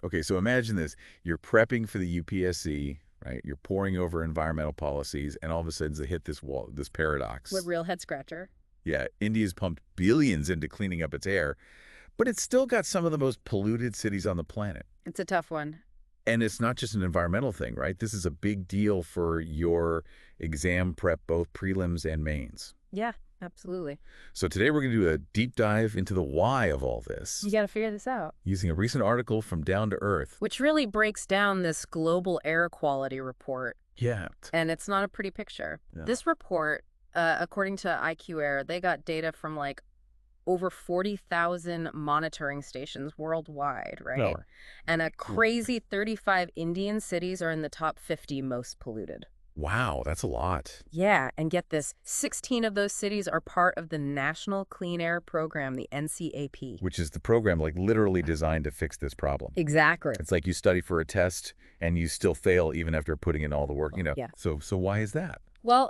Okay, so imagine this. You're prepping for the UPSC, right? You're poring over environmental policies, and all of a sudden they hit this wall, this paradox. What real head scratcher. Yeah, India's pumped billions into cleaning up its air, but it's still got some of the most polluted cities on the planet. It's a tough one. And it's not just an environmental thing, right? This is a big deal for your exam prep, both prelims and mains. Yeah, absolutely. So today we're going to do a deep dive into the why of all this. You got to figure this out. Using a recent article from Down to Earth. Which really breaks down this global air quality report. Yeah. And it's not a pretty picture. Yeah. This report, according to IQ Air, they got data from like over 40,000 monitoring stations worldwide, right? No. And a crazy 35 Indian cities are in the top 50 most polluted. Wow, that's a lot. Yeah, and get this, 16 of those cities are part of the National Clean Air Program, the NCAP. Which is the program like literally designed to fix this problem. Exactly. It's like you study for a test and you still fail even after putting in all the work, Yeah. So why is that? Well,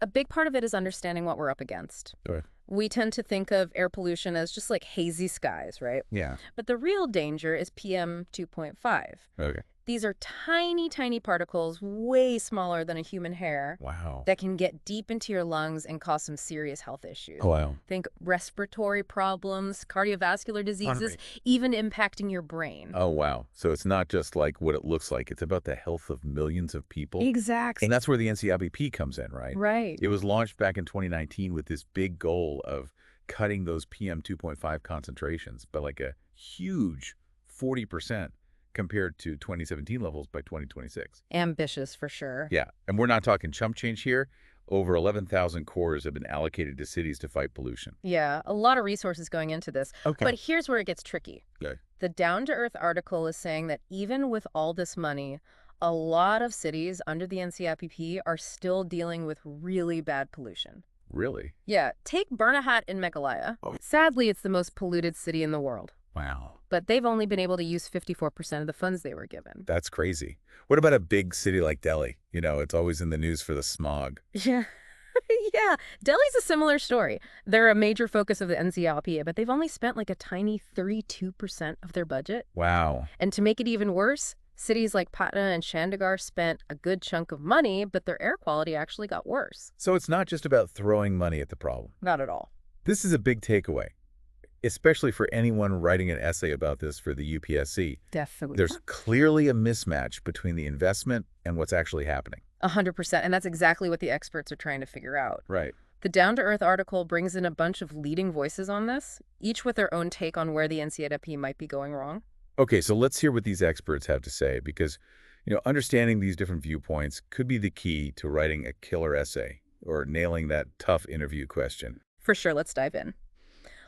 a big part of it is understanding what we're up against. Right. We tend to think of air pollution as just like hazy skies, right? Yeah. But the real danger is PM 2.5. Okay. These are tiny, tiny particles, way smaller than a human hair, Wow. that can get deep into your lungs and cause some serious health issues. Oh, wow. Think respiratory problems, cardiovascular diseases, even impacting your brain. Oh, wow. So it's not just like what it looks like. It's about the health of millions of people. Exactly. And that's where the NCAP comes in, right? Right. It was launched back in 2019 with this big goal of cutting those PM 2.5 concentrations by like a huge 40% compared to 2017 levels by 2026. Ambitious for sure. Yeah. And we're not talking chump change here. Over 11,000 cores have been allocated to cities to fight pollution. Yeah, a lot of resources going into this. Okay. But here's where it gets tricky. Okay. The Down to Earth article is saying that even with all this money, a lot of cities under the NCAP are still dealing with really bad pollution. Really? Yeah, take Burnahat in Meghalaya. Oh. Sadly, it's the most polluted city in the world. Wow. But they've only been able to use 54% of the funds they were given. That's crazy. What about a big city like Delhi? You know, it's always in the news for the smog. Yeah. Yeah, Delhi's a similar story. They're a major focus of the NCAP, but they've only spent like a tiny 32% of their budget. Wow. And to make it even worse, cities like Patna and Chandigarh spent a good chunk of money, but their air quality actually got worse. So it's not just about throwing money at the problem. Not at all. This is a big takeaway, especially for anyone writing an essay about this for the UPSC. Definitely. There's clearly a mismatch between the investment and what's actually happening. 100%. And that's exactly what the experts are trying to figure out. Right. The Down to Earth article brings in a bunch of leading voices on this, each with their own take on where the NCAP might be going wrong. Okay, so let's hear what these experts have to say because, understanding these different viewpoints could be the key to writing a killer essay or nailing that tough interview question. For sure, let's dive in.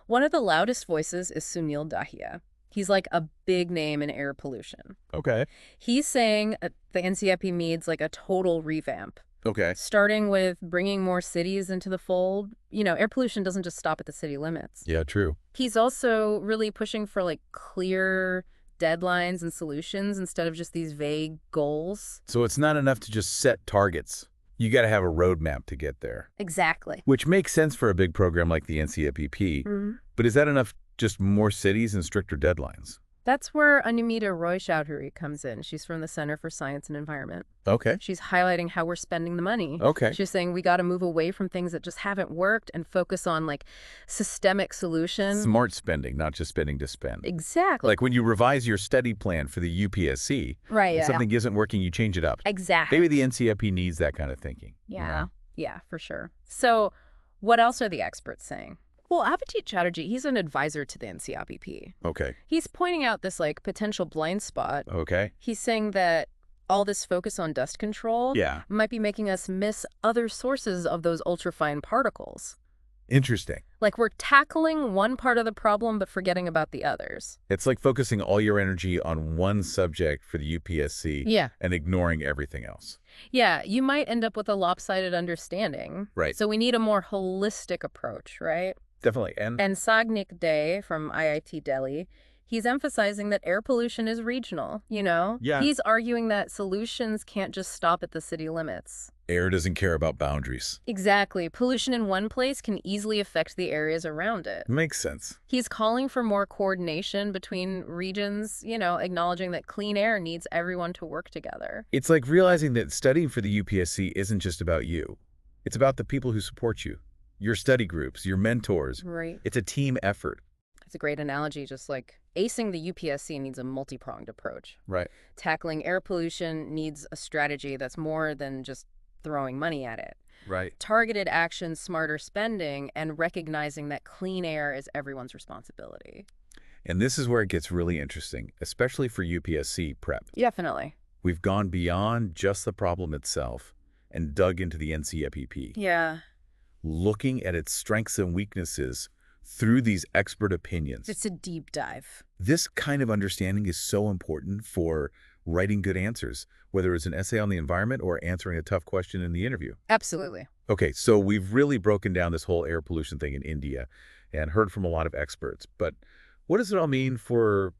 One of the loudest voices is Sunil Dahiya. He's like a big name in air pollution. Okay. He's saying the NCAP needs like a total revamp, Okay. starting with bringing more cities into the fold. Air pollution doesn't just stop at the city limits. Yeah, true. He's also really pushing for like clear deadlines and solutions instead of just these vague goals. So it's not enough to just set targets. You got to have a roadmap to get there. Exactly. Which makes sense for a big program like the NCAP. But is that enough, just more cities and stricter deadlines? That's where Anumita Roy Chowdhury comes in. She's from the Center for Science and Environment. Okay. She's highlighting how we're spending the money. Okay. She's saying we got to move away from things that just haven't worked and focus on like systemic solutions. Smart spending, not just spending to spend. Exactly. Like when you revise your study plan for the UPSC, right, if something isn't working, you change it up. Exactly. Maybe the NCAP needs that kind of thinking. Yeah. Yeah, for sure. So what else are the experts saying? Well, Abhijit Chatterjee, he's an advisor to the NCAP. Okay. He's pointing out this like potential blind spot. Okay. He's saying that all this focus on dust control might be making us miss other sources of those ultrafine particles. Interesting. Like we're tackling one part of the problem but forgetting about the others. It's like focusing all your energy on one subject for the UPSC and ignoring everything else. Yeah, you might end up with a lopsided understanding. Right. So we need a more holistic approach, right? Definitely. And Sagnik Day from IIT Delhi, He's emphasizing that air pollution is regional, you know? Yeah. He's arguing that solutions can't just stop at the city limits. Air doesn't care about boundaries. Exactly. Pollution in one place can easily affect the areas around it. Makes sense. He's calling for more coordination between regions, acknowledging that clean air needs everyone to work together. It's like realizing that studying for the UPSC isn't just about you. It's about the people who support you, your study groups, your mentors. Right. It's a team effort. It's a great analogy, just like acing the UPSC needs a multi-pronged approach. Right. Tackling air pollution needs a strategy that's more than just throwing money at it. Right. Targeted action, smarter spending, and recognizing that clean air is everyone's responsibility. And this is where it gets really interesting, especially for UPSC prep. Definitely. We've gone beyond just the problem itself and dug into the NCAP, Yeah. looking at its strengths and weaknesses through these expert opinions. It's a deep dive. This kind of understanding is so important for writing good answers, whether it's an essay on the environment or answering a tough question in the interview. Absolutely. Okay, so we've really broken down this whole air pollution thing in India and heard from a lot of experts. But what does it all mean for,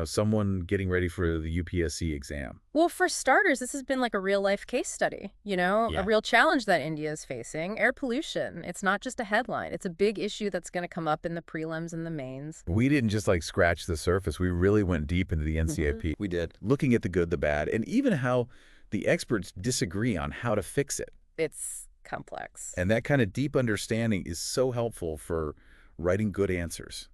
someone getting ready for the UPSC exam? Well, for starters, this has been like a real-life case study, a real challenge that India is facing. Air pollution, it's not just a headline. It's a big issue that's going to come up in the prelims and the mains. We didn't just scratch the surface. We really went deep into the NCAP. We did. Looking at the good, the bad, and even how the experts disagree on how to fix it. It's complex. And that kind of deep understanding is so helpful for writing good answers.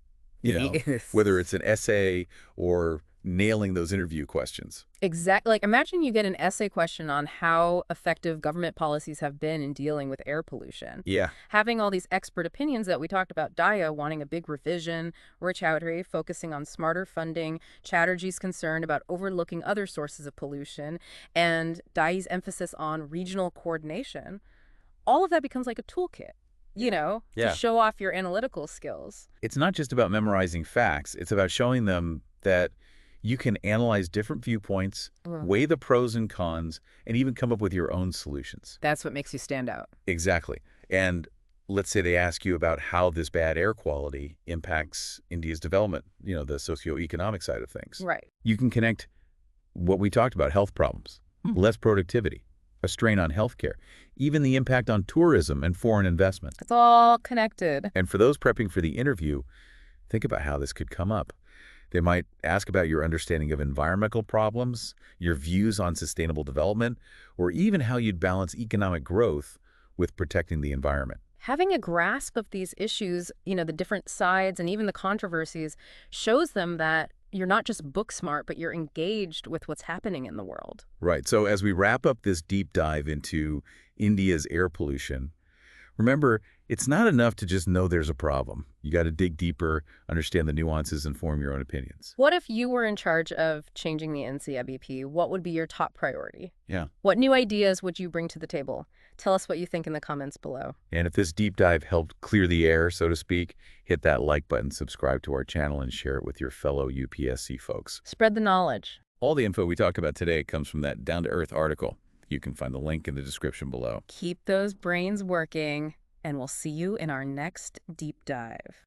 Whether it's an essay or nailing those interview questions. Exactly. Like, imagine you get an essay question on how effective government policies have been in dealing with air pollution. Yeah. Having all these expert opinions that we talked about, Daya wanting a big revision, Rich Chowdhury focusing on smarter funding, Chatterjee's concern about overlooking other sources of pollution, and Daya's emphasis on regional coordination. All of that becomes like a toolkit. To show off your analytical skills. It's not just about memorizing facts. It's about showing them that you can analyze different viewpoints, weigh the pros and cons, and even come up with your own solutions. That's what makes you stand out. Exactly. And let's say they ask you about how this bad air quality impacts India's development, the socioeconomic side of things. Right. You can connect what we talked about, health problems, less productivity, a strain on healthcare, even the impact on tourism and foreign investment. It's all connected. And for those prepping for the interview, think about how this could come up. They might ask about your understanding of environmental problems, your views on sustainable development, or even how you'd balance economic growth with protecting the environment. Having a grasp of these issues, the different sides and even the controversies, shows them that you're not just book smart, but you're engaged with what's happening in the world. Right. So as we wrap up this deep dive into India's air pollution, remember, it's not enough to just know there's a problem. You got to dig deeper, understand the nuances, and form your own opinions. What if you were in charge of changing the NCAP? What would be your top priority? Yeah. What new ideas would you bring to the table? Tell us what you think in the comments below. And if this deep dive helped clear the air, so to speak, hit that like button, subscribe to our channel, and share it with your fellow UPSC folks. Spread the knowledge. All the info we talked about today comes from that down-to-earth article. You can find the link in the description below. Keep those brains working, and we'll see you in our next deep dive.